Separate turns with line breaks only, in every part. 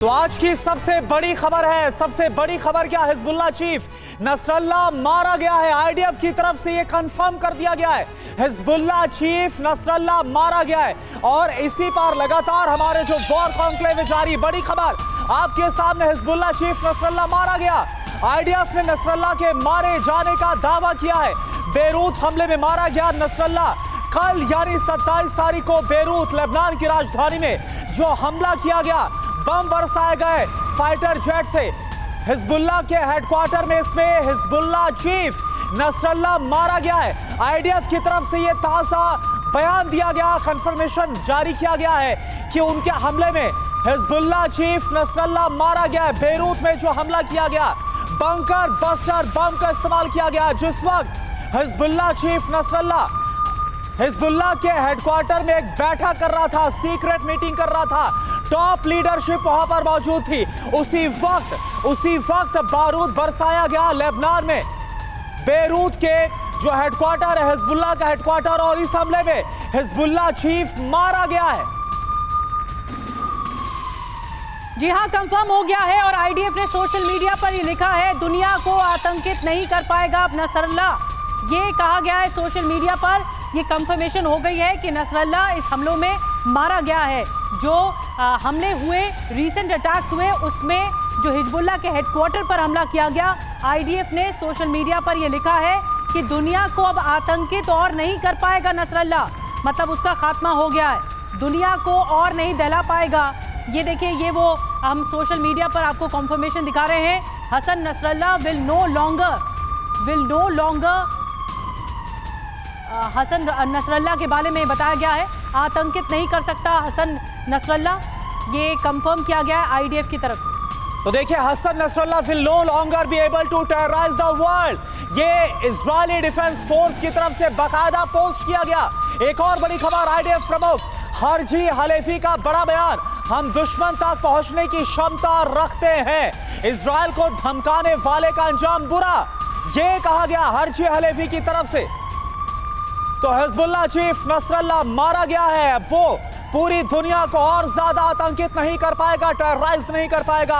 तो आज की सबसे बड़ी खबर है। सबसे बड़ी खबर क्या? हिजबुल्लाह चीफ नसरल्लाह मारा गया है। आईडीएफ की तरफ से यह कंफर्म कर दिया गया है, हिजबुल्लाह चीफ नसरल्लाह मारा गया है। और इसी पर लगातार हमारे जो वॉर कॉन्क्लेव जारी, बड़ी खबर आपके सामने, हिजबुल्लाह चीफ नसरल्लाह मारा गया। आईडीएफ ने नसरल्लाह के मारे जाने का दावा किया है। बेरूत हमले में मारा गया नसरल्लाह। कल यानी 27 तारीख को बेरूत लेबनान की राजधानी में जो हमला किया गया, बम बरसाए गए फाइटर जेट से हिजबुल्लाह के हेडक्वार्टर में, इसमें हिजबुल्लाह चीफ नसरल्लाह मारा गया है। आईडीएफ की तरफ से यह ताज़ा बयान दिया गया, कंफर्मेशन जारी किया गया है कि उनके हमले में हिजबुल्लाह चीफ नसरल्लाह मारा गया है। बेरूत में जो हमला किया गया, बंकर बस्टर बम का इस्तेमाल किया गया। जिस वक्त हिजबुल्लाह चीफ नसरल्लाह हिजबुल्लाह के हेडक्वार्टर में एक बैठक कर रहा था, सीक्रेट मीटिंग कर रहा था, टॉप लीडरशिप वहां पर मौजूद थी, उसी वक्त बारूद बरसाया गया लेबनान में। बेरूत के जो हेडक्वार्टर है हिजबुल्लाह का हेडक्वार्टर, और इस हमले में हिजबुल्लाह चीफ मारा गया है।
जी हां, कंफर्म हो गया है। और आईडीएफ ने सोशल मीडिया पर ये लिखा है, दुनिया को आतंकित नहीं कर पाएगा अब नसरल्लाह। ये कहा गया है सोशल मीडिया पर, ये कंफर्मेशन हो गई है कि नसरल्लाह इस हमलों में मारा गया है। जो हमले हुए, रीसेंट अटैक्स हुए, उसमें जो हिजबुल्लाह के हेडक्वार्टर पर हमला किया गया, आईडीएफ ने सोशल मीडिया पर यह लिखा है कि दुनिया को अब आतंकित और नहीं कर पाएगा नसरल्लाह, मतलब उसका खात्मा हो गया है, दुनिया को और नहीं दहला पाएगा। ये देखिए, ये वो हम सोशल मीडिया पर आपको कंफर्मेशन दिखा रहे हैं। Hassan Nasrallah will no longer Hassan Nasrallah के बारे में बताया गया है, आतंकित नहीं कर सकता हसन नसरल्लाह। ये कंफर्म किया गया है आईडीएफ की तरफ से।
तो देखिए, Hassan Nasrallah will no longer be able to terrorise the world, ये इजरायली डिफेंस फोर्स की तरफ से बाकायदा पोस्ट किया गया। एक और बड़ी खबर, आईडीएफ प्रमुख हरजी हलेफी का बड़ा बयान, हम दुश्मन तक पहुंचने की क्षमता रखते हैं, इजरायल को धमकाने वाले का अंजाम बुरा, यह कहा गया हरजी हलेफी की तरफ से। तो हिजबुल्लाह चीफ नसरल्लाह मारा गया है। अब वो पूरी दुनिया को और ज्यादा आतंकित नहीं कर पाएगा, टेरराइज नहीं कर पाएगा,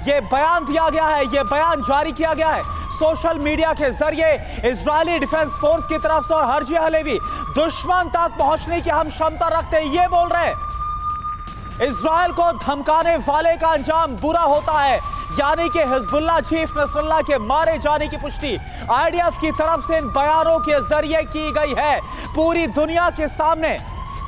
ये बयान दिया गया है, ये बयान जारी किया गया है सोशल मीडिया के जरिए इजरायली डिफेंस फोर्स की तरफ से। और हरजी हलेवी दुश्मन तक पहुंचने की हम क्षमता रखते हैं, ये बोल रहे हैं। इजरायल को धमकाने वाले का अंजाम बुरा होता है, यानी कि हिजबुल्लाह चीफ नसरल्लाह के मारे जाने की पुष्टि आईडीएफ की तरफ से इन बयानों के जरिए की गई है। पूरी दुनिया के सामने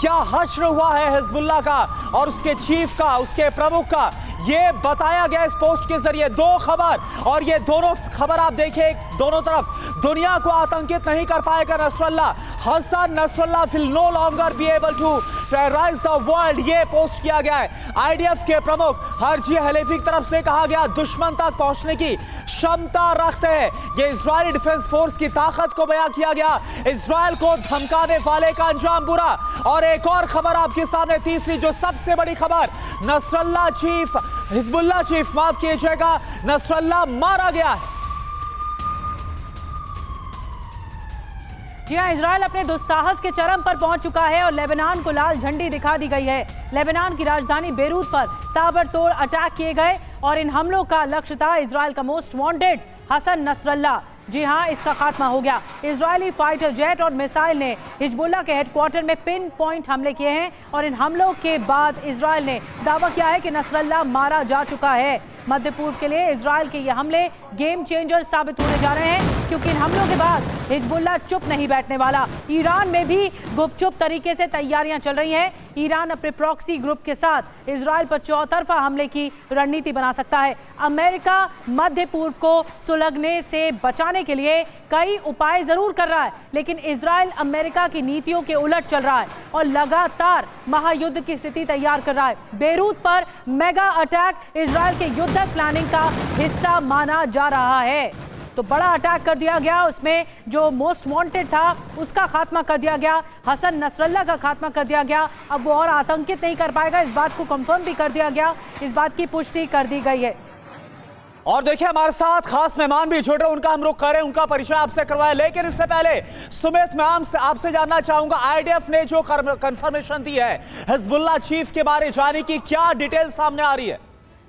क्या हश्र हुआ है हिजबुल्लाह का और उसके चीफ का, उसके प्रमुख का, ये बताया गया इस पोस्ट के जरिए। दो खबर, और ये दोनों खबर आप देखिए, दोनों तरफ दुनिया को आतंकित नहीं कर पाएगा Nasrallah, Hassan Nasrallah will no longer be able to terrorise the world, ये पोस्ट किया गया है। आईडीएफ के प्रमुख हरजी हलेफी की तरफ से कहा गया, दुश्मन तक पहुंचने की क्षमता रखते हैं, ये इजरायली डिफेंस फोर्स की ताकत को बयां किया गया, इजरायल को धमकाने वाले का अंजाम बुरा। और एक और खबर आपके सामने, तीसरी जो सबसे बड़ी खबर, नसरल्लाह चीफ, हिजबुल्लाह चीफ माफ कीजिएगा, नसरल्लाह मारा गया है।
जी हां, इजरायल अपने दुस्साहस के चरम पर पहुंच चुका है और लेबनान को लाल झंडी दिखा दी गई है। लेबनान की राजधानी बेरूत पर ताबड़तोड़ अटैक किए गए और इन हमलों का लक्ष्य था इजरायल का मोस्ट वांटेड हसन नसरल्लाह। जी हां, इसका खात्मा हो गया। इजरायली फाइटर जेट और मिसाइल ने हिजबुल्लाह के हेडक्वार्टर में पिन पॉइंट हमले किए हैं और इन हमलों के बाद इजरायल ने दावा किया है कि नसरल्लाह मारा जा चुका है। मध्य पूर्व के लिए इजरायल के ये हमले गेम चेंजर साबित होने जा रहे हैं, क्योंकि इन हमलों के बाद हिजबुल्लाह चुप नहीं बैठने वाला। ईरान में भी गुपचुप तरीके से तैयारियां चल रही हैं। ईरान अपने प्रॉक्सी ग्रुप के साथ इजरायल पर चौतरफा हमले की रणनीति बना सकता है। अमेरिका मध्य पूर्व को सुलगने से बचाने के लिए कई उपाय जरूर कर रहा है, लेकिन इजरायल अमेरिका की नीतियों के उलट चल रहा है और लगातार महायुद्ध की स्थिति तैयार कर रहा है। बेरूत पर मेगा अटैक इजरायल के युद्ध प्लानिंग का हिस्सा माना जा रहा है। तो बड़ा अटैक कर दिया गया, उसमें जो मोस्ट वांटेड था उसका खात्मा कर दिया गया, हसन नसरल्लाह का खात्मा कर दिया गया। अब वो और आतंकित नहीं कर पाएगा, इस बात को कंफर्म भी कर दिया गया, इस बात की पुष्टि कर दी गई है।
और देखिए, हमारे साथ खास मेहमान भी जुड़ रहे, उनका हम रुख करें, उनका परिचय आपसे करवाएं। लेकिन इससे पहले सुमित, मैं आपसे जानना चाहूंगा, आईडीएफ ने जो कंफर्मेशन दी है हिजबुल्लाह चीफ के बारे जाने की, क्या डिटेल सामने आ रही है?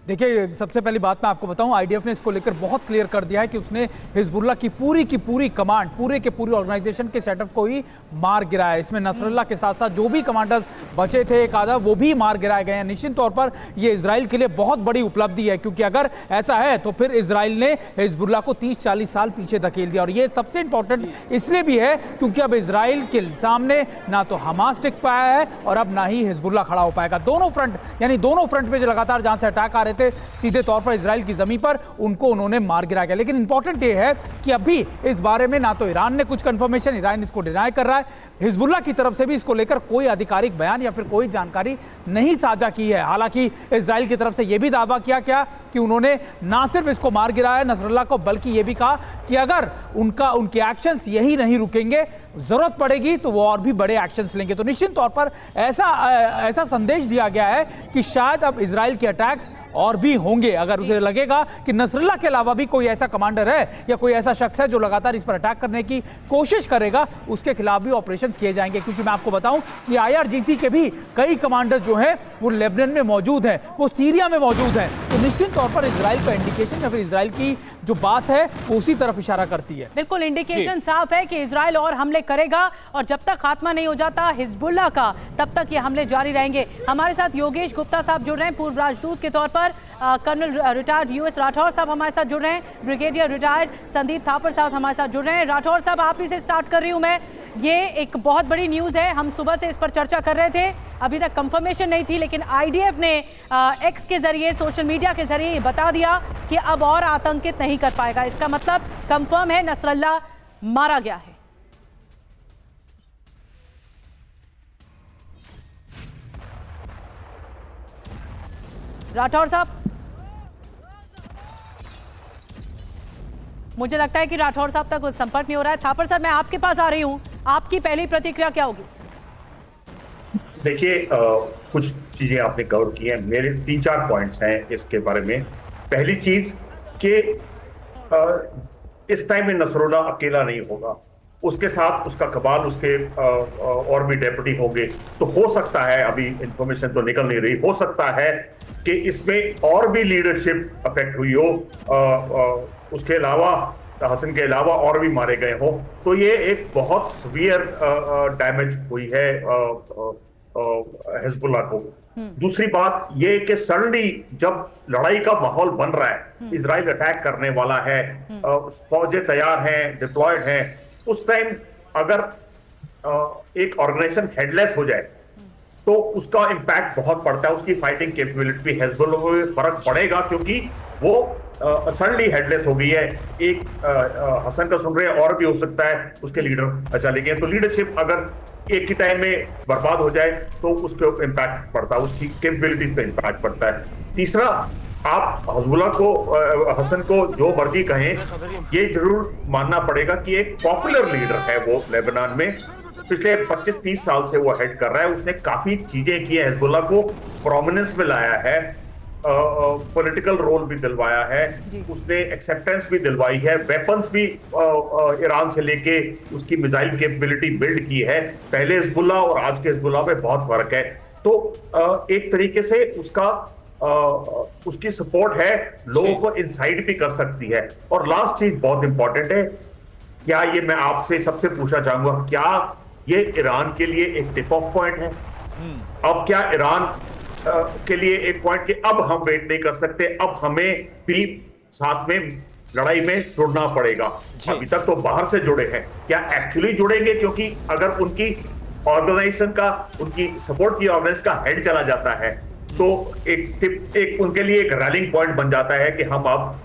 देखिए, सबसे पहली बात मैं आपको बताऊं, आईडीएफ ने इसको लेकर बहुत क्लियर कर दिया है कि उसने हिजबुल्लाह की पूरी कमांड, पूरे के पूरी ऑर्गेनाइजेशन के सेटअप को ही मार गिराया है। इसमें नसरुल्लाह के साथ साथ जो भी कमांडर्स बचे थे एक आधा, वो भी मार गिराए गए हैं। निश्चित तौर पर यह इजराइल के लिए बहुत बड़ी उपलब्धि है, क्योंकि अगर ऐसा है तो फिर इजराइल ने हिजबुल्लाह को 30-40 साल पीछे धकेल दिया। और ये सबसे इंपॉर्टेंट इसलिए भी है क्योंकि अब इजराइल के सामने ना तो हमास टिक पाया है और अब ना ही हिजबुल्लाह खड़ा हो पाएगा। दोनों फ्रंट, यानी दोनों फ्रंट पे जो लगातार जहां से अटैक आ रहे थे सीधे तौर पर इजराइल की जमीन पर, उनको उन्होंने मार गिराया गया। लेकिन इंपॉर्टेंट ये है कि अभी इस बारे में ना तो ईरान ने कुछ कंफर्मेशन, ईरान इसको डिनाई कर रहा है, हिजबुल्लाह की तरफ से भी इसको लेकर कोई आधिकारिक बयान या फिर कोई जानकारी नहीं साझा की है। हालांकि इजराइल की तरफ से यह भी दावा किया कि उन्होंने ना सिर्फ इसको मार गिराया नसरुल्लाह को, बल्कि यह भी कहा कि अगर उनके एक्शंस यही नहीं रुकेंगे, जरूरत पड़ेगी तो वो और भी बड़े एक्शंस लेंगे। तो निश्चित तौर पर ऐसा संदेश दिया गया है कि शायद अब इजराइल के अटैक्स और भी होंगे। अगर उसे लगेगा कि नसरुल्लाह के अलावा भी कोई ऐसा कमांडर है या कोई ऐसा शख्स है जो लगातार इस पर अटैक करने की कोशिश करेगा, उसके खिलाफ भी ऑपरेशंस किए जाएंगे। क्योंकि मैं आपको बताऊं कि आईआरजीसी के भी कई कमांडर जो हैं वो लेबनान में मौजूद हैं, वो सीरिया में मौजूद हैं। तो निश्चित तौर पर इजराइल का इंडिकेशन या फिर इजराइल की जो बात है वो उसी तरफ इशारा करती है।
बिल्कुल, इंडिकेशन साफ है कि इजराइल और हमले करेगा और जब तक खात्मा नहीं हो जाता हिजबुल्लाह का, तब तक ये हमले जारी रहेंगे। हमारे साथ योगेश गुप्ता साहब जुड़ रहे हैं, पूर्व राजदूत के तौर पर। कर्नल रिटायर्ड यूएस राठौर साहब हमारे साथ जुड़ रहे हैं। ब्रिगेडियर रिटायर्ड संदीप थापर साहब हमारे साथ जुड़ रहे हैं। राठौर साहब, आप ही से स्टार्ट कर रही हूँ मैं। ये एक बहुत बड़ी न्यूज़ है, हम सुबह से इस पर चर्चा कर रहे थे, अभी तक कंफर्मेशन नहीं थी, लेकिन आईडीएफ ने एक्स के जरिए, सोशल मीडिया के जरिए ये बता दिया कि अब और आतंकित नहीं कर पाएगा। इसका मतलब कंफर्म है नसरुल्लाह मारा गया है। राठौर साहब, मुझे लगता है कि राठौर साहब तक संपर्क नहीं हो रहा है। थापर साहब, मैं आपके पास आ रही हूं, आपकी पहली प्रतिक्रिया क्या होगी?
देखिए, कुछ चीजें आपने कवर की हैं। मेरे 3-4 पॉइंट्स हैं इसके बारे में। पहली चीज कि इस टाइम में नसरुल्लाह अकेला नहीं होगा, उसके साथ उसका कबाल, उसके और भी डेप्यूटी होंगे। तो हो सकता है, अभी इंफॉर्मेशन तो निकल नहीं रही, हो सकता है कि इसमें और भी लीडरशिप अफेक्ट हुई हो, उसके अलावा हसन के अलावा और भी मारे गए हो। तो ये एक बहुत सीवियर डैमेज हुई है हिजबुल्लाह को। दूसरी बात ये कि सडनली जब लड़ाई का माहौल बन रहा है, इजराइल अटैक करने वाला है, फौजें तैयार हैं, डिप्लॉयड हैं, उस टाइम अगर एक ऑर्गेनाइजेशन हेडलेस हो जाए तो उसका इंपैक्ट बहुत पड़ता है, उसकी फाइटिंग कैपेबिलिटी पे, हिजबुल्लाह को फर्क पड़ेगा, क्योंकि वो सडनली हेडलेस हो गई है। एक हसन का सुन रहे हैं, और भी हो सकता है उसके लीडर चले गए। तो लीडरशिप अगर एक ही टाइम में बर्बाद हो जाए तो उसके ऊपर इंपैक्ट पड़ता है, उसकी कैपेबिलिटीज पे इंपैक्ट पड़ता है। तीसरा, आप हिजबुल्लाह को, हसन को जो मर्जी कहें, ये जरूर मानना पड़ेगा कि एक पॉपुलर लीडर है वो लेबनान में। पिछले 25-30 साल से वो हेड कर रहा है, उसने काफी चीजें की है, हिजबुल्लाह को प्रोमिनेंस में लाया है, पॉलिटिकल रोल भी दिलवाया है, उसने एक्सेप्टेंस भी दिलवाई है, वेपन्स भी ईरान से लेके उसकी मिसाइल कैपेबिलिटी बिल्ड की है। पहले हिजबुल्लाह और आज के हिजबुल्लाह में बहुत फर्क है। तो एक तरीके से उसकी सपोर्ट है, लोगों को इंसाइट भी कर सकती है। और लास्ट चीज बहुत इंपॉर्टेंट है, क्या ये मैं आपसे सबसे पूछना चाहूंगा, क्या ये ईरान के लिए एक टिप ऑफ पॉइंट है? अब क्या ईरान के लिए एक पॉइंट कि अब हम वेट नहीं कर सकते, अब हमें भी साथ में लड़ाई में जुड़ना पड़ेगा? अभी तक तो बाहर से जुड़े हैं, क्या एक्चुअली जुड़ेंगे? क्योंकि अगर उनकी ऑर्गेनाइजेशन का, उनकी सपोर्ट की ऑर्गेनाइजेशन का हेड चला जाता है तो एक उनके लिए एक रैलिंग पॉइंट बन जाता है कि हम अब,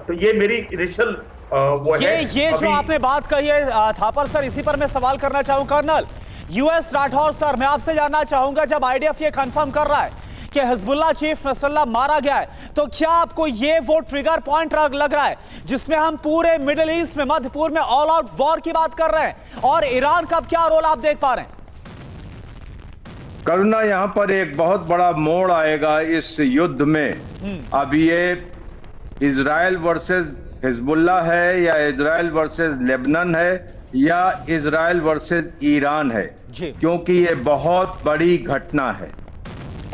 तो ये मेरी इनिशियल वो है।
ये जो आपने बात कही है थापर सर, इसी पर मैं सवाल करना चाहूंगा। कर्नल यूएस राठौर सर, मैं आपसे जानना चाहूंगा, जब आईडीएफ ये कंफर्म कर रहा है कि हिजबुल्लाह चीफ नसरुल्लाह मारा गया है, तो क्या आपको ये वो ट्रिगर पॉइंट लग रहा है जिसमें हम पूरे मिडिल ईस्ट में, मध्य पूर्व में ऑल आउट वॉर की बात कर रहे हैं? और ईरान का क्या रोल आप देख पा रहे हैं?
करुणा, यहाँ पर एक बहुत बड़ा मोड़ आएगा इस युद्ध में। अब ये इजराइल वर्सेस हिजबुल्लाह है, या इजराइल वर्सेस लेबनान है, या इजराइल वर्सेस ईरान है, क्योंकि ये बहुत बड़ी घटना है।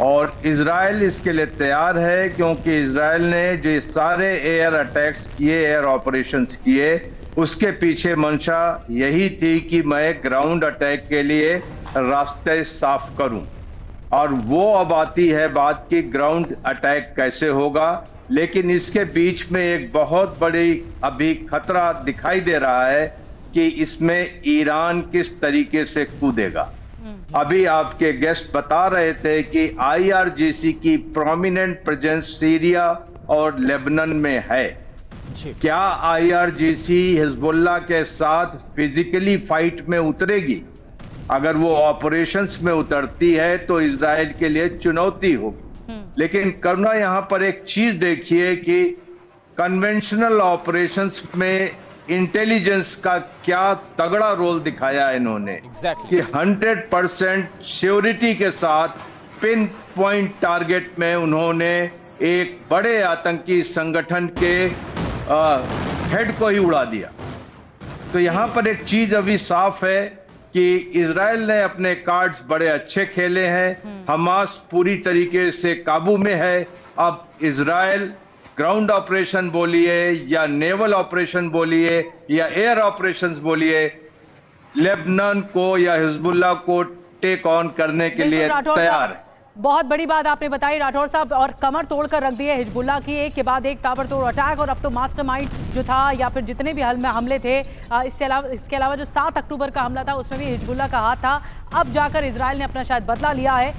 और इजराइल इसके लिए तैयार है, क्योंकि इजराइल ने जो सारे एयर अटैक्स किए, एयर ऑपरेशंस किए, उसके पीछे मंशा यही थी कि मैं ग्राउंड अटैक के लिए रास्ते साफ करूं। और वो अब आती है बात कि ग्राउंड अटैक कैसे होगा। लेकिन इसके बीच में एक बहुत बड़ी अभी खतरा दिखाई दे रहा है कि इसमें ईरान किस तरीके से कूदेगा। अभी आपके गेस्ट बता रहे थे कि आईआरजीसी की प्रोमिनेंट प्रेजेंस सीरिया और लेबनान में है। क्या आईआरजीसी हिजबुल्लाह के साथ फिजिकली फाइट में उतरेगी? अगर वो ऑपरेशंस में उतरती है तो इजराइल के लिए चुनौती होगी। लेकिन करना यहां पर एक चीज देखिए कि कन्वेंशनल ऑपरेशंस में इंटेलिजेंस का क्या तगड़ा रोल दिखाया इन्होंने। कि 100% श्योरिटी के साथ पिन पॉइंट टारगेट में उन्होंने एक बड़े आतंकी संगठन के हेड को ही उड़ा दिया। तो यहां पर एक चीज अभी साफ है कि इजराइल ने अपने कार्ड्स बड़े अच्छे खेले हैं। हमास पूरी तरीके से काबू में है। अब इजराइल ग्राउंड ऑपरेशन बोलिए या नेवल ऑपरेशन बोलिए या एयर ऑपरेशंस बोलिए, लेबनान को या हिजबुल्लाह को टेक ऑन करने के लिए तैयार है।
बहुत बड़ी बात आपने बताई राठौर साहब, और कमर तोड़कर रख दिए हिजबुल्लाह की, एक के बाद एक ताबड़तोड़ अटैक। और अब तो मास्टरमाइंड जो था या फिर जितने भी हमले थे, इसके अलावा जो 7 अक्टूबर का हमला था उसमें भी हिजबुल्लाह का हाथ था। अब जाकर इजराइल ने अपना शायद बदला लिया है।